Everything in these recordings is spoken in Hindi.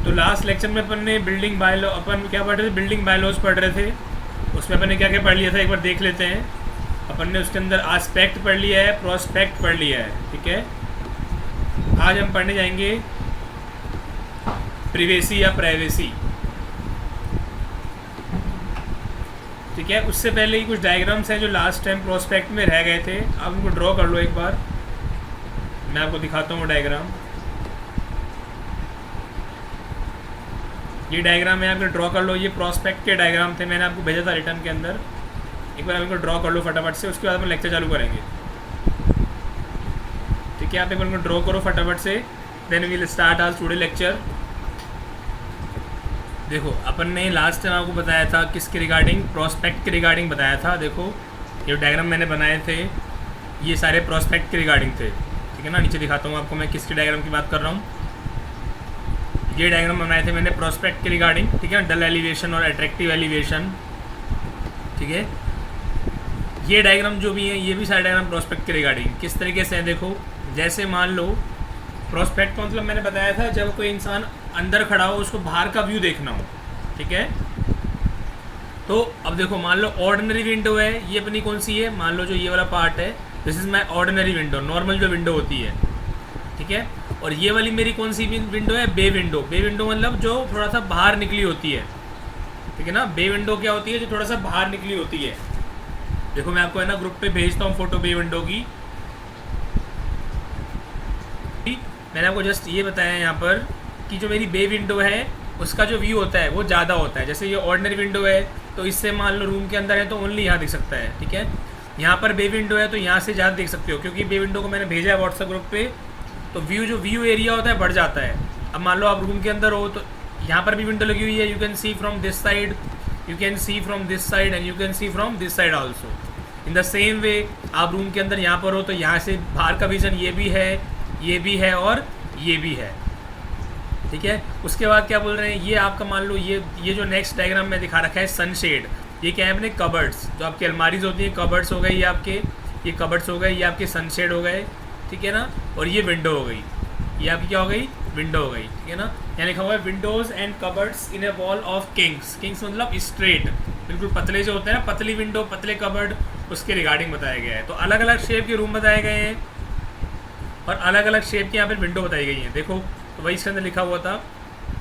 तो लास्ट लेक्चर में अपन ने बिल्डिंग बायलॉ अपन क्या पढ़ रहे थे, बिल्डिंग बायलॉज पढ़ रहे थे। उसमें अपन ने क्या क्या पढ़ लिया था एक बार देख लेते हैं। अपन ने उसके अंदर आस्पेक्ट पढ़ लिया है, प्रोस्पेक्ट पढ़ लिया है, ठीक है। आज हम पढ़ने जाएंगे प्रिवेसी या प्राइवेसी, ठीक है। उससे पहले ही कुछ डायग्राम्स हैं जो लास्ट टाइम प्रोस्पेक्ट में रह गए थे, आप उनको ड्रॉ कर लो एक बार। मैं आपको दिखाता हूँ वो डायग्राम। ये डायग्राम है, आप ड्रॉ कर लो। ये प्रोस्पेक्ट के डायग्राम थे, मैंने आपको भेजा था रिटर्न के अंदर। एक बार आप इनको ड्रॉ कर लो फटाफट से, उसके बाद हम लेक्चर चालू करेंगे, ठीक है। आप एक बार इनको ड्रॉ करो फटाफट से, देन वी विल स्टार्ट आज टुडे लेक्चर। देखो अपन ने लास्ट टाइम आपको बताया था किसके रिगार्डिंग, प्रोस्पेक्ट के रिगार्डिंग बताया था। देखो ये डायग्राम मैंने बनाए थे, ये सारे प्रोस्पेक्ट के रिगार्डिंग थे, ठीक है ना। नीचे दिखाता हूँ आपको मैं किसके डायग्राम की बात कर रहा हूँ। ये डायग्राम बनाए थे मैंने प्रोस्पेक्ट के रिगार्डिंग, ठीक है। डल एलिवेशन और अट्रैक्टिव एलिवेशन, ठीक है। ये डायग्राम जो भी है, ये भी सारे डायग्राम प्रोस्पेक्ट के रिगार्डिंग किस तरीके से है। देखो जैसे मान लो प्रोस्पेक्ट का मतलब मैंने बताया था जब कोई इंसान अंदर खड़ा हो, उसको बाहर का व्यू देखना हो, ठीक है। तो अब देखो मान लो ऑर्डिनरी विंडो है, ये अपनी कौन सी है, मान लो जो ये वाला पार्ट है, this is my ordinary window, normal जो विंडो होती है, ठीक है। और ये वाली मेरी कौन सी विंडो है, बे विंडो। बे विंडो मतलब जो थोड़ा सा बाहर निकली होती है, ठीक है ना। बे विंडो क्या होती है, जो थोड़ा सा बाहर निकली होती है। देखो मैं आपको है ना ग्रुप पे भेजता हूँ फोटो बे विंडो की। मैंने आपको जस्ट ये बताया यहाँ पर कि जो मेरी बे विंडो है उसका जो व्यू होता है वो ज़्यादा होता है। जैसे ये ऑर्डिनरी विंडो है तो इससे मान लो रूम के अंदर है तो ओनली यहाँ दिख सकता है, ठीक है। यहाँ पर बे विंडो है तो यहाँ से ज़्यादा देख सकते हो, क्योंकि बे विंडो को मैंने भेजा है व्हाट्सएप ग्रुप पे। तो जो व्यू एरिया होता है बढ़ जाता है। अब मान लो आप रूम के अंदर हो तो यहाँ पर भी विंडो लगी हुई है, you can see from this side, you can see from this side and you can see from this side also. In the same way आप रूम के अंदर यहाँ पर हो तो यहाँ से बाहर का विजन ये भी है, ये भी है और ये भी है, ठीक है। उसके बाद क्या बोल रहे हैं, ये आपका मान लो ये जो नेक्स्ट डायग्राम में दिखा रखा है सनशेड, ये क्या है अपने कबर्ड्स, जो आपकी अलमारीज होती है, कबर्ड्स हो गए ये आपके, ये कबर्ड्स हो गए, ये आपके सनशेड हो गए, ठीक है ना। और ये विंडो हो गई, ये आपकी क्या हो गई, विंडो हो गई, ठीक है ना। यहाँ लिखा हुआ है Windows and cupboards in A wall of Kings. Kings मतलब स्ट्रेट, बिल्कुल पतले जो होते हैं ना, पतली विंडो पतले कबर्ड, उसके रिगार्डिंग बताया गया है। तो अलग अलग शेप के रूम बताए गए हैं और अलग अलग शेप की यहाँ पर विंडो बताई गई है। देखो तो वही इसके अंदर लिखा हुआ था,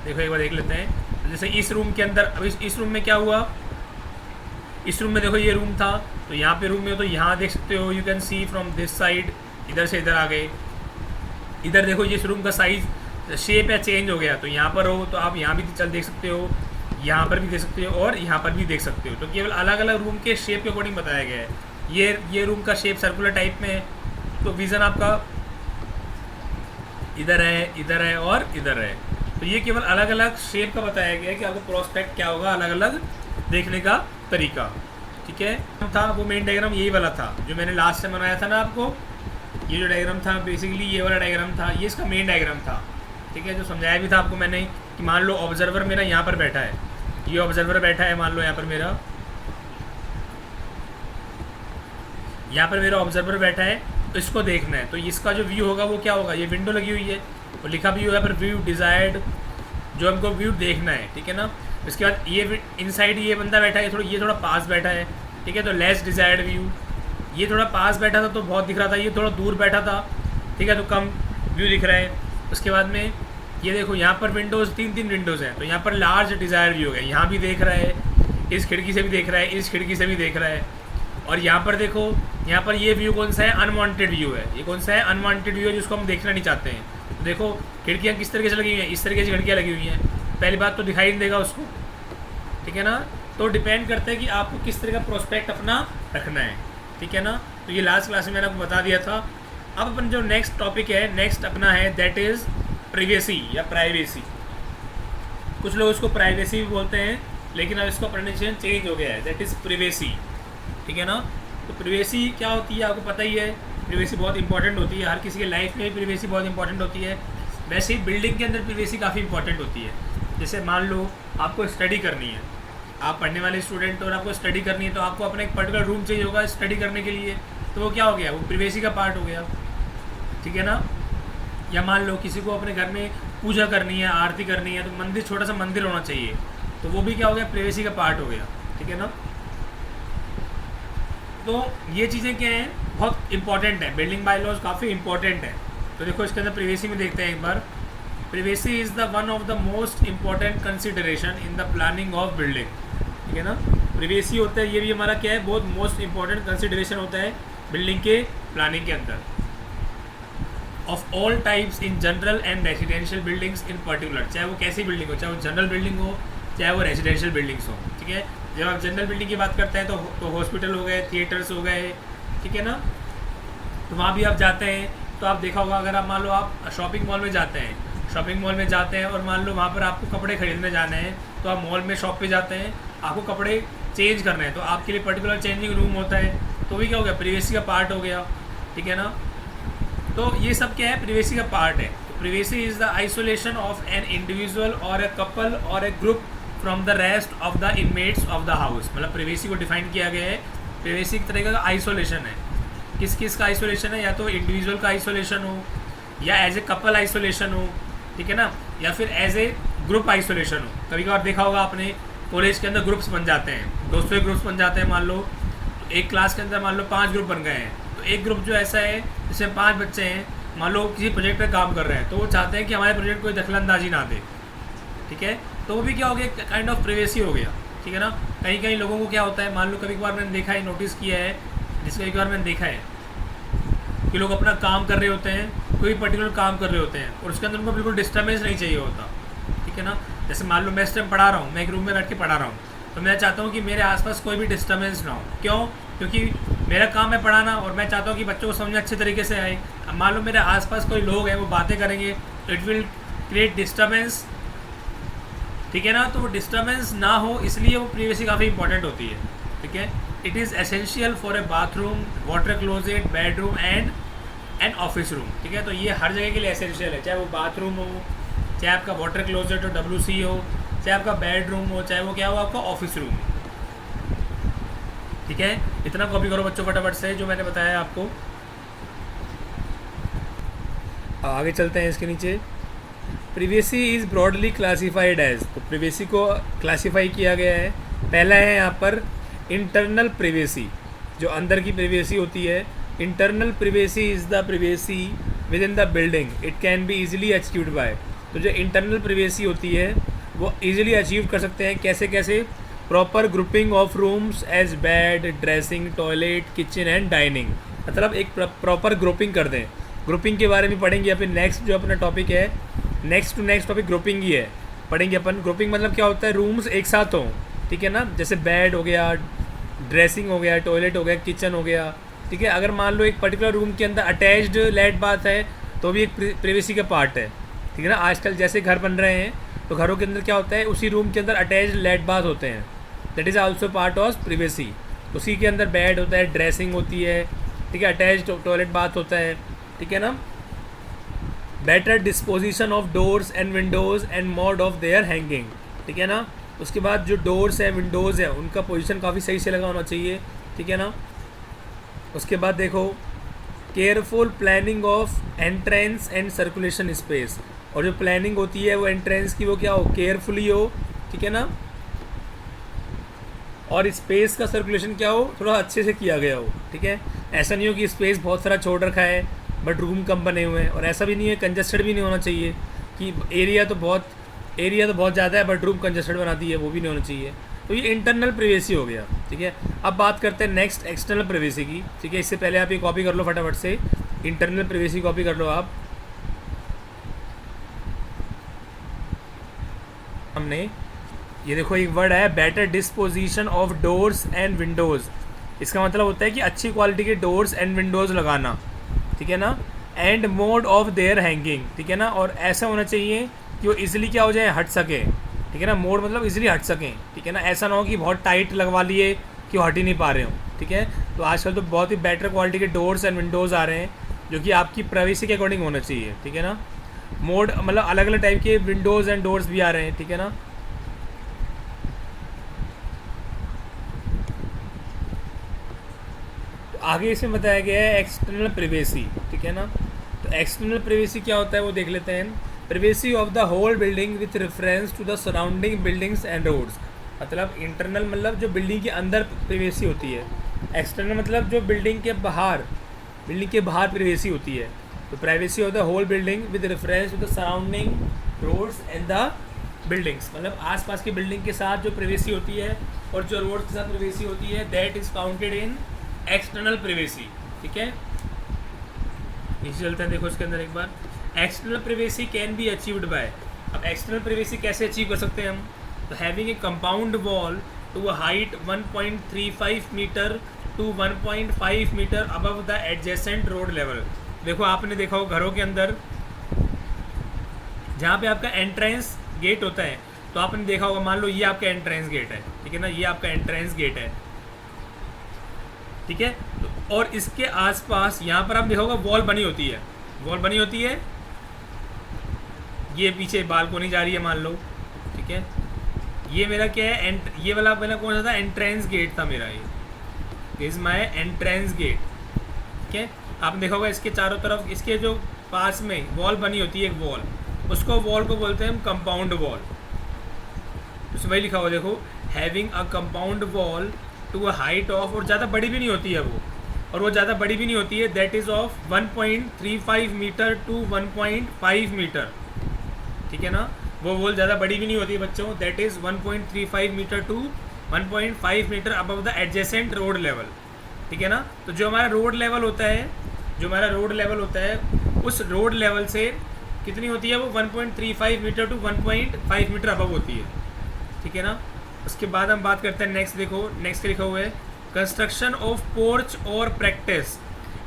देखो एक बार देख लेते हैं। जैसे इस रूम के अंदर, अब इस रूम में क्या हुआ, इस रूम में देखो ये रूम था तो यहाँ पे रूम में हो तो यहाँ देख सकते हो, you can see from this side, इधर से इधर आ गए। इधर देखो ये इस रूम का साइज शेप है चेंज हो गया, तो यहाँ पर हो तो आप यहाँ भी चल देख सकते हो, यहाँ पर भी देख सकते हो और यहाँ पर भी देख सकते हो। तो केवल अलग अलग रूम के शेप के अकॉर्डिंग बताया गया है। ये रूम का शेप सर्कुलर टाइप में है तो विज़न आपका इधर है, इधर है और इधर है। तो ये केवल अलग अलग शेप का बताया गया है कि आपको प्रोस्पेक्ट क्या होगा, अलग अलग देखने का तरीका, ठीक है। था वो मेन डायग्राम यही वाला था जो मैंने लास्ट टाइम बनाया था ना आपको। ये जो डायग्राम था बेसिकली ये वाला डायग्राम था, ये इसका मेन डायग्राम था, ठीक है। जो समझाया भी था आपको मैंने कि मान लो ऑब्जर्वर मेरा यहाँ पर बैठा है, ये ऑब्जर्वर बैठा है, मान लो यहाँ पर मेरा ऑब्जर्वर बैठा है, तो इसको देखना है। तो इसका जो व्यू होगा वो क्या होगा, ये विंडो लगी हुई है और लिखा भी हुआ पर व्यू डिज़ायर्ड, जो हमको व्यू देखना है, ठीक है ना। इसके बाद ये इनसाइड ये बंदा बैठा है, ये थोड़ा पास बैठा है, ठीक है, तो लेस डिज़ायर्ड व्यू। ये थोड़ा पास बैठा था तो बहुत दिख रहा था, ये थोड़ा दूर बैठा था, ठीक है, तो कम व्यू दिख रहा है। उसके बाद में ये देखो यहाँ पर विंडोज़ तीन विंडोज़ हैं, तो यहाँ पर लार्ज डिज़ायर व्यू है, यहाँ भी देख रहा है, इस खिड़की से भी देख रहा है, इस खिड़की से भी देख रहा है। और यहाँ पर देखो, यहाँ पर ये व्यू कौन सा है, अनवांटेड व्यू है। ये कौन सा है, अनवांटेड व्यू है, जिसको हम देखना नहीं चाहते हैं। तो देखो खिड़कियाँ किस तरीके से लगी हुई हैं, इस तरीके से खिड़कियाँ लगी हुई हैं। पहली बात तो दिखाई नहीं देगा उसको, ठीक है ना। तो डिपेंड करता है कि आपको किस तरह का प्रोस्पेक्ट अपना रखना है, ठीक है ना। तो ये लास्ट क्लास में मैंने आपको बता दिया था। अब अपन जो नेक्स्ट टॉपिक है, नेक्स्ट अपना है, दैट इज़ प्रिवेसी या प्राइवेसी। कुछ लोग इसको प्राइवेसी भी बोलते हैं, लेकिन अब इसका प्रोनाउंसिएशन चेंज हो गया है, दैट इज़ प्रिवेसी, ठीक है ना। तो प्रिवेसी क्या होती है आपको पता ही है, प्रिवेसी बहुत इंपॉर्टेंट होती है, हर किसी के लाइफ में प्रिवेसी बहुत इंपॉर्टेंट होती है। वैसे ही बिल्डिंग के अंदर प्रिवेसी काफ़ी इंपॉर्टेंट होती है। जैसे मान लो आपको स्टडी करनी है, आप पढ़ने वाले स्टूडेंट और आपको स्टडी करनी है, तो आपको अपना एक पर्टिकुलर रूम चाहिए होगा स्टडी करने के लिए, तो वो क्या हो गया, वो प्रिवेसी का पार्ट हो गया, ठीक है ना। या मान लो किसी को अपने घर में पूजा करनी है, आरती करनी है, तो मंदिर, छोटा सा मंदिर होना चाहिए, तो वो भी क्या हो गया, प्राइवेसी का पार्ट हो गया, ठीक है ना। तो ये चीज़ें क्या हैं, बहुत इंपॉर्टेंट है, बिल्डिंग बाय लॉज काफ़ी इंपॉर्टेंट है। तो देखो इसके अंदर प्राइवेसी में देखते हैं एक बार। Privacy is the one of the most important consideration in the planning of building, ठीक है ना। प्राइवेसी होता है, ये भी हमारा क्या है, बहुत मोस्ट इंपॉर्टेंट कंसिडरेशन होता है बिल्डिंग के प्लानिंग के अंदर, of all types in general and residential buildings in particular, चाहे वो कैसी बिल्डिंग हो, चाहे वो जनरल बिल्डिंग हो, चाहे वो रेजिडेंशियल बिल्डिंग्स हो, ठीक है। जब आप जनरल बिल्डिंग की बात करते हैं तो हॉस्पिटल हो गए, थिएटर्स हो गए, ठीक है ना, तो वहाँ भी आप जाते हैं तो आप देखा होगा, अगर आप मान लो आप शॉपिंग मॉल में जाते हैं, शॉपिंग मॉल में जाते हैं और मान लो वहाँ पर आपको कपड़े खरीदने जाने हैं, तो आप मॉल में शॉप पे जाते हैं, आपको कपड़े चेंज करने हैं, तो आपके लिए पर्टिकुलर चेंजिंग रूम होता है, तो भी क्या हो गया, प्राइवेसी का पार्ट हो गया, ठीक है ना। तो ये सब क्या है, प्राइवेसी का पार्ट है। तो privacy is the isolation of an individual और ए कपल और a group from the rest of the inmates of the house, मतलब प्राइवेसी को डिफाइन किया गया है, प्राइवेसी एक तरह का आइसोलेशन है। किस किस का आइसोलेशन है, या तो इंडिविजुअल का आइसोलेशन हो, या एज ए कपल आइसोलेशन हो, ठीक है ना, या फिर एज ए ग्रुप आइसोलेशन हो। कभी कभार देखा होगा आपने, कॉलेज के अंदर ग्रुप्स बन जाते हैं, दोस्तों के ग्रुप्स बन जाते हैं, मान लो एक क्लास के अंदर मान लो 5 ग्रुप बन गए हैं, तो एक ग्रुप जो ऐसा है जिसमें 5 बच्चे हैं, मान लो किसी प्रोजेक्ट पे काम कर रहे हैं, तो वो चाहते हैं कि हमारे प्रोजेक्ट को दखलंदाजी ना दे, ठीक है, तो वो भी क्या हो गया, काइंड ऑफ प्राइवेसी हो गया, ठीक है ना। कहीं कहीं लोगों को क्या होता है, मान लो कभी कभार मैंने देखा है, नोटिस किया है, कभी कभार मैंने देखा है कि लोग अपना काम कर रहे होते हैं, कोई पर्टिकुलर काम कर रहे होते हैं, और उसके अंदर उनको बिल्कुल डिस्टर्बेंस नहीं चाहिए होता, ठीक है ना। जैसे मान लो मैं इस टाइम पढ़ा रहा हूँ, मैं एक रूम में बैठ के पढ़ा रहा हूँ, तो मैं चाहता हूँ कि मेरे आसपास कोई भी डिस्टर्बेंस ना हो। क्यों? क्योंकि मेरा काम है पढ़ाना, और मैं चाहता हूँ कि बच्चों को समझ अच्छे तरीके से आए। अब मान लो मेरे आसपास कोई लोग हैं, वो बातें करेंगे, तो इट विल क्रिएट डिस्टर्बेंस, ठीक है ना। तो वो डिस्टर्बेंस ना हो, इसलिए वो प्राइवेसी काफ़ी इंपॉर्टेंट होती है, ठीक है। It is essential for a bathroom, water closet, bedroom and office room, ठीक है। तो ये हर जगह के लिए एसेंशियल है, चाहे वो बाथरूम हो, चाहे आपका वाटर क्लोजेट हो, WC हो, चाहे आपका बेडरूम हो, चाहे वो क्या हो आपका ऑफिस रूम, ठीक है। इतना कॉपी करो बच्चों फटाफट से जो मैंने बताया आपको। आगे चलते हैं इसके नीचे। Privacy is broadly classified as, तो प्राइवेसी को क्लासीफाई किया गया है। पहला है यहाँ पर इंटरनल प्राइवेसी, जो अंदर की प्राइवेसी होती है। Internal privacy is the privacy with in the building, it can be easily achieved by, तो जो इंटरनल प्राइवेसी होती है वो ईजिली अचीव कर सकते हैं। कैसे कैसे? Proper grouping of rooms as bed, dressing, toilet, kitchen and dining, मतलब एक प्रॉपर ग्रुपिंग कर दें। ग्रुपिंग के बारे में पढ़ेंगे अपन, नेक्स्ट जो अपना टॉपिक है, next to next topic grouping ही है, पढ़ेंगे अपन। ग्रुपिंग मतलब क्या होता है, रूम्स एक साथ हों, ठीक है ना, जैसे बेड हो गया, ड्रेसिंग हो गया, टॉयलेट हो गया, किचन हो गया, ठीक है। अगर मान लो एक पर्टिकुलर रूम के अंदर अटैच्ड लेट बाथ है, तो भी एक प्राइवेसी का पार्ट है, ठीक है ना। आजकल जैसे घर बन रहे हैं, तो घरों के अंदर क्या होता है, उसी रूम के अंदर अटैच्ड लेट बाथ होते हैं, that is also part of privacy. उसी के अंदर बेड होता है, ड्रेसिंग होती है, ठीक है, अटैच्ड टॉयलेट बाथ होता है, ठीक है ना। Better disposition of doors and Windows and mode of their hanging, ठीक है ना। उसके बाद जो डोर्स हैं, विंडोज़ हैं, उनका पोजीशन काफ़ी सही से लगा होना चाहिए, ठीक है ना। उसके बाद देखो, careful planning of entrance and circulation space, और जो प्लानिंग होती है वो एंट्रेंस की, वो क्या हो, केयरफुली हो, ठीक है ना। और स्पेस का सर्कुलेशन क्या हो, थोड़ा अच्छे से किया गया हो, ठीक है। ऐसा नहीं हो कि स्पेस बहुत सारा छोड़ रखा है बट रूम कम बने हुए हैं, और ऐसा भी नहीं है, कंजस्टेड भी नहीं होना चाहिए कि एरिया तो बहुत ज़्यादा है बट रूम कंजस्टेड बना दी है, वो भी नहीं होना चाहिए। तो ये इंटरनल प्राइवेसी हो गया, ठीक है। अब बात करते हैं नेक्स्ट एक्सटर्नल प्राइवेसी की, ठीक है। इससे पहले आप ये कॉपी कर लो फटाफट से, इंटरनल प्राइवेसी कॉपी कर लो आप। हमने ये देखो एक वर्ड है, better disposition of doors and Windows, इसका मतलब होता है कि अच्छी क्वालिटी के डोर्स एंड विंडोज़ लगाना, ठीक है ना। And mode of their hanging, ठीक है ना, और ऐसा होना चाहिए कि वो इजीली क्या हो जाए, हट सके, ठीक है ना। मोड मतलब इजीली हट सकें, ठीक है ना। ऐसा ना हो कि बहुत टाइट लगवा लिए कि वो हट ही नहीं पा रहे हो, ठीक है। तो आजकल तो बहुत ही बेटर क्वालिटी के डोर्स एंड विंडोज़ आ रहे हैं जो कि आपकी प्राइवेसी के अकॉर्डिंग होना चाहिए, ठीक है ना। मोड मतलब अलग अलग टाइप के विंडोज़ एंड डोर्स भी आ रहे हैं, ठीक है ना। आगे इसमें बताया गया है एक्सटर्नल प्राइवेसी, ठीक है ना। तो एक्सटर्नल प्राइवेसी क्या होता है वो देख लेते हैं। privacy of the whole building with reference to the surrounding buildings and roads। मतलब इंटरनल मतलब जो बिल्डिंग के अंदर प्रिवेसी होती है, एक्सटर्नल मतलब जो बिल्डिंग के बाहर प्रिवेसी होती है। तो privacy of the whole building with reference to the surrounding roads and the buildings, मतलब आसपास की बिल्डिंग के साथ जो प्रिवेसी होती है और जो रोड के साथ प्रिवेसी होती है, that is counted in external privacy. ठीक है, नीचे चलते हैं, देखो इसके अंदर एक बार। External privacy can be achieved by, अब एक्सटर्नल प्रिवेसी कैसे अचीव कर सकते हैं हम? तो having a compound wall to a height 1.35 metre to 1.5 metre above the adjacent road level. देखो आपने देखा हो घरों के अंदर जहाँ पे आपका एंट्रेंस गेट होता है, तो आपने देखा होगा, मान लो ये आपका एंट्रेंस गेट है, ठीक है ना, ये आपका एंट्रेंस गेट है, ठीक है। तो और इसके आसपास यहाँ पर आप देखा होगा वॉल बनी होती है, वॉल बनी होती है, ये पीछे बालकोनी जा रही है मान लो, ठीक है। ये मेरा क्या है, ये वाला मेरा कौन सा था, एंट्रेंस गेट था मेरा, ये इज़ माई एंट्रेंस गेट, ठीक है। आपने देखा होगा इसके चारों तरफ, इसके जो पास में वॉल बनी होती है एक वॉल, उसको वॉल को बोलते हैं हम कंपाउंड वॉल। उसमें वही लिखा हुआ देखो, having a compound wall to a height of, और ज़्यादा बड़ी भी नहीं होती है वो, और वो ज़्यादा बड़ी भी नहीं होती है, that is of 1.35 metre to 1.5 metre, ठीक है ना। वो वॉल ज़्यादा बड़ी भी नहीं होती है बच्चों, that is 1.35 metre to 1.5 metre above the adjacent road level, ठीक है ना। तो जो हमारा रोड लेवल होता है, उस रोड लेवल से कितनी होती है वो, 1.35 मीटर टू 1.5 मीटर अबव होती है, ठीक है ना। उसके बाद हम बात करते हैं नेक्स्ट, देखो नेक्स्ट लिखा हुआ है कंस्ट्रक्शन ऑफ पोर्च और practice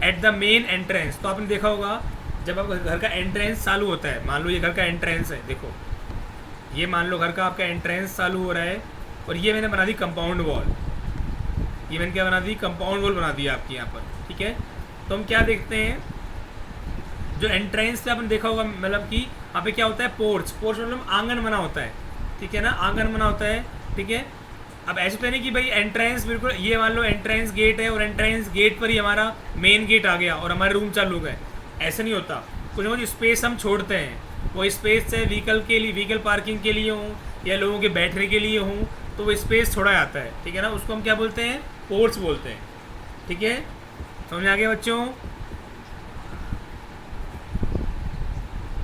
at the main entrance. तो आपने देखा होगा जब आप घर का एंट्रेंस चालू होता है, मान लो ये घर का एंट्रेंस है, देखो ये मान लो घर का आपका एंट्रेंस चालू हो रहा है, और ये मैंने बना दी कंपाउंड वॉल, ये मैंने क्या बना दी, कंपाउंड वॉल बना दिया आपकी यहाँ पर, ठीक है। तो हम क्या देखते हैं, जो एंट्रेंस से आपने देखा होगा, मतलब कि यहाँ पे क्या होता है, पोर्च मतलब आंगन बना होता है, ठीक है ना, आंगन बना होता है, ठीक है। अब ऐसे तो नहीं कि भाई एंट्रेंस बिल्कुल, ये मान लो एंट्रेंस गेट है और एंट्रेंस गेट पर ही हमारा मेन गेट आ गया और हमारे रूम चालू हो गए, ऐसा नहीं होता। कुछ ना कुछ स्पेस हम छोड़ते हैं, वो स्पेस चाहे व्हीकल पार्किंग के लिए हो या लोगों के बैठने के लिए हो, तो वो स्पेस छोड़ा जाता है, ठीक है ना, उसको हम क्या बोलते हैं, पोर्च बोलते हैं, ठीक है। समझ आ गया बच्चों।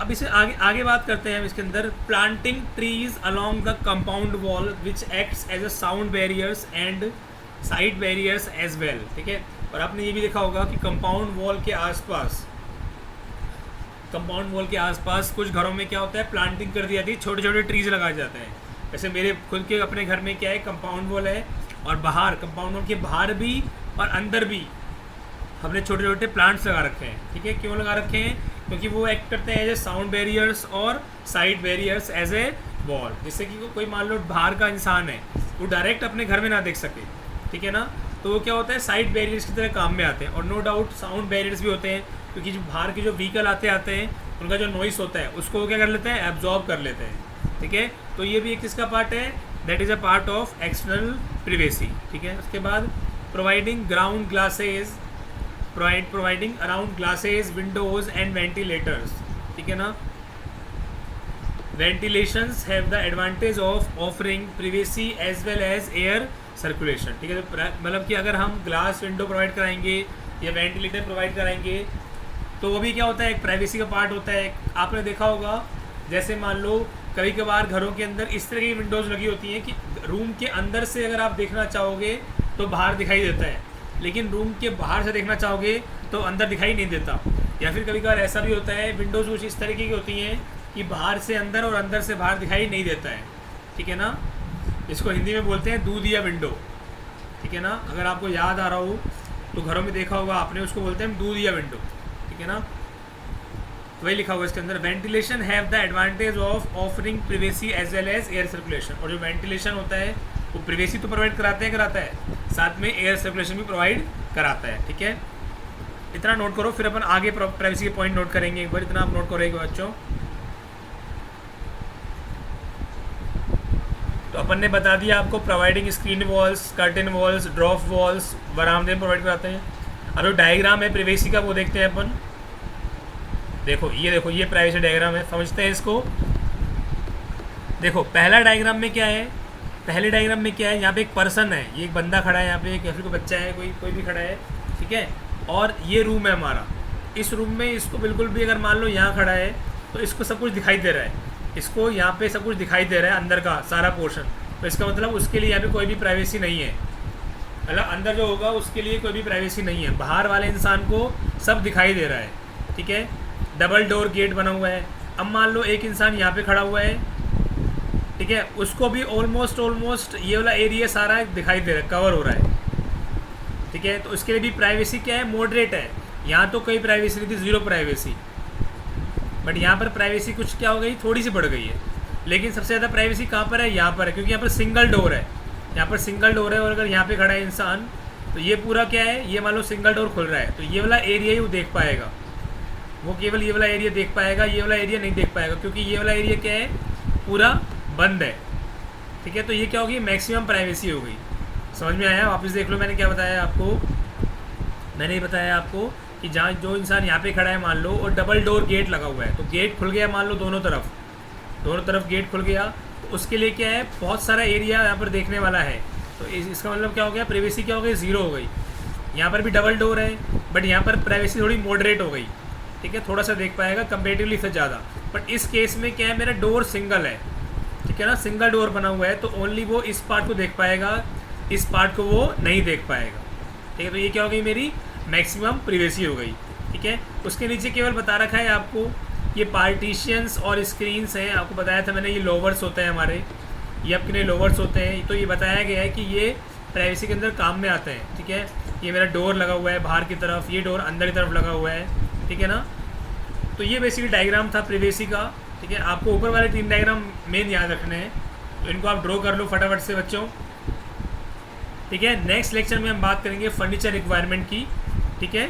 अब इसे आगे बात करते हैं हम इसके अंदर, planting trees along the compound wall which acts as a sound barriers and sight barriers as well, ठीक है। और आपने ये भी देखा होगा कि कंपाउंड वॉल के आसपास कुछ घरों में क्या होता है, प्लांटिंग कर दी जाती है, छोटे छोटे ट्रीज लगाए जाते हैं। जैसे मेरे खुद के अपने घर में क्या है, कंपाउंड वॉल है, और बाहर कंपाउंड वॉल के बाहर भी और अंदर भी हमने छोटे छोटे प्लांट्स लगा रखे हैं, ठीक है। क्यों लगा रखे हैं, क्योंकि वो एक्ट करते हैं एज ए साउंड बैरियर्स और sight barriers as a wall, जिससे कि कोई मान लो बाहर का इंसान है, वो डायरेक्ट अपने घर में ना देख सके, ठीक है ना। तो वो क्या होता है, साइड बैरियर्स की तरह काम में आते हैं। और नो डाउट साउंड बैरियर्स भी होते हैं, क्योंकि जो बाहर के जो व्हीकल आते हैं उनका जो नॉइस होता है उसको वो क्या कर लेते हैं, एब्जॉर्ब कर लेते हैं, ठीक है। तो ये भी एक किसका पार्ट है, that is a part of external privacy, ठीक है। उसके बाद providing providing around glasses, windows and ventilators, ठीक है ना। Ventilations have the advantage of offering privacy as well as air circulation, ठीक है। मतलब कि अगर हम ग्लास विंडो प्रोवाइड कराएंगे या वेंटिलेटर प्रोवाइड कराएंगे, तो वो भी क्या होता है, एक प्राइवेसी का पार्ट होता है। आपने देखा होगा, जैसे मान लो कभी कभार घरों के अंदर इस तरह की विंडोज़ लगी होती हैं कि रूम के अंदर से अगर आप देखना चाहोगे तो बाहर दिखाई देता है, लेकिन रूम के बाहर से देखना चाहोगे तो अंदर दिखाई नहीं देता। या फिर कभी कभार ऐसा भी होता है, विंडोज़ कुछ इस तरीके की होती हैं कि बाहर से अंदर और अंदर से बाहर दिखाई नहीं देता है, ठीक है ना। इसको हिंदी में बोलते हैं दूधिया विंडो, ठीक है ना। अगर आपको याद आ रहा हो तो घरों में देखा होगा आपने, उसको बोलते हैं दूधिया विंडो, ठीक है ना। वही लिखा हुआ इसके अंदर, ventilation have the advantage of offering privacy as well as air circulation. और जो वेंटिलेशन होता है वो प्रिवेसी तो प्रोवाइड कराता है, साथ में एयर सर्कुलेशन भी प्रोवाइड कराता है, ठीक है। इतना नोट करो, फिर अपन आगे प्राइवेसी के पॉइंट नोट करेंगे। एक बार इतना आप नोट करोगे बच्चों। तो अपन ने बता दिया आपको, providing screen walls, curtain walls, drop walls बरामदे में प्रोवाइड कराते हैं। अब जो डायग्राम है प्रिवेसी का वो देखते हैं अपन। देखो ये प्राइवेसी डायग्राम है, समझते हैं इसको। देखो पहला डायग्राम में क्या है, पहले डायग्राम में क्या है, यहाँ पे एक पर्सन है, ये एक बंदा खड़ा है यहाँ पे, या फिर कोई बच्चा है, कोई भी खड़ा है, ठीक है। और ये रूम है हमारा, इस रूम में इसको बिल्कुल भी अगर मान लो यहाँ खड़ा है तो इसको सब कुछ दिखाई दे रहा है, इसको यहाँ पे सब कुछ दिखाई दे रहा है, अंदर का सारा पोर्शन। तो इसका मतलब उसके लिए यहाँ पे कोई भी प्राइवेसी नहीं है, मतलब अंदर जो होगा उसके लिए कोई भी प्राइवेसी नहीं है, बाहर वाले इंसान को सब दिखाई दे रहा है, ठीक है। डबल डोर गेट बना हुआ है। अब मान लो एक इंसान यहाँ पे खड़ा हुआ है, ठीक है, उसको भी ऑलमोस्ट ये वाला एरिया सारा दिखाई दे रहा है, कवर हो रहा है, ठीक है। तो उसके लिए भी प्राइवेसी क्या है, मॉडरेट है। यहाँ तो कोई प्राइवेसी नहीं थी, ज़ीरो प्राइवेसी, बट यहाँ पर प्राइवेसी कुछ क्या हो गई, थोड़ी सी बढ़ गई है। लेकिन सबसे ज़्यादा प्राइवेसी कहाँ पर है, यहाँ पर है, क्योंकि यहाँ पर सिंगल डोर है, यहाँ पर सिंगल डोर है। और अगर यहाँ पे खड़ा है इंसान तो ये पूरा क्या है, ये मान लो सिंगल डोर खुल रहा है तो ये वाला एरिया ही वो देख पाएगा, वो केवल ये वाला एरिया देख पाएगा, ये वाला एरिया नहीं देख पाएगा, क्योंकि ये वाला एरिया क्या है, पूरा बंद है, ठीक है। तो ये क्या होगी, मैक्सिमम प्राइवेसी हो गई। समझ में आया? वापस देख लो, मैंने क्या बताया आपको, मैंने ये बताया आपको कि जहाँ जो इंसान यहाँ पे खड़ा है मान लो, और डबल डोर गेट लगा हुआ है, तो गेट खुल गया मान लो दोनों तरफ गेट खुल गया, तो उसके लिए क्या है, बहुत सारा एरिया यहाँ पर देखने वाला है। तो इसका मतलब क्या हो गया, प्राइवेसी क्या हो गई, ज़ीरो हो गई। यहाँ पर भी डबल डोर है, बट यहाँ पर प्राइवेसी थोड़ी मॉडरेट हो गई, ठीक है, थोड़ा सा देख पाएगा कंपेरेटिवली से ज़्यादा। बट इस केस में क्या है, मेरा डोर सिंगल है, ठीक है ना, सिंगल डोर बना हुआ है, तो ओनली वो इस पार्ट को देख पाएगा, इस पार्ट को वो नहीं देख पाएगा, ठीक है। तो ये क्या हो गई, मेरी मैक्सिमम प्राइवेसी हो गई, ठीक है। उसके नीचे केवल बता रखा है आपको, ये पार्टीशंस और स्क्रीन्स हैं, आपको बताया था मैंने, ये लोवर्स होते हैं हमारे, ये अपने लोवर्स होते हैं। तो ये बताया गया है कि ये प्राइवेसी के अंदर काम में आते हैं, ठीक है। ये मेरा डोर लगा हुआ है बाहर की तरफ, ये डोर अंदर की तरफ लगा हुआ है, ठीक है ना। तो ये बेसिकली डायग्राम था प्राइवेसी का, ठीक है। आपको ऊपर वाले 3 डायग्राम मेन याद रखने हैं, तो इनको आप ड्रॉ कर लो फटाफट से बच्चों, ठीक है। नेक्स्ट लेक्चर में हम बात करेंगे फर्नीचर रिक्वायरमेंट की, ठीक है।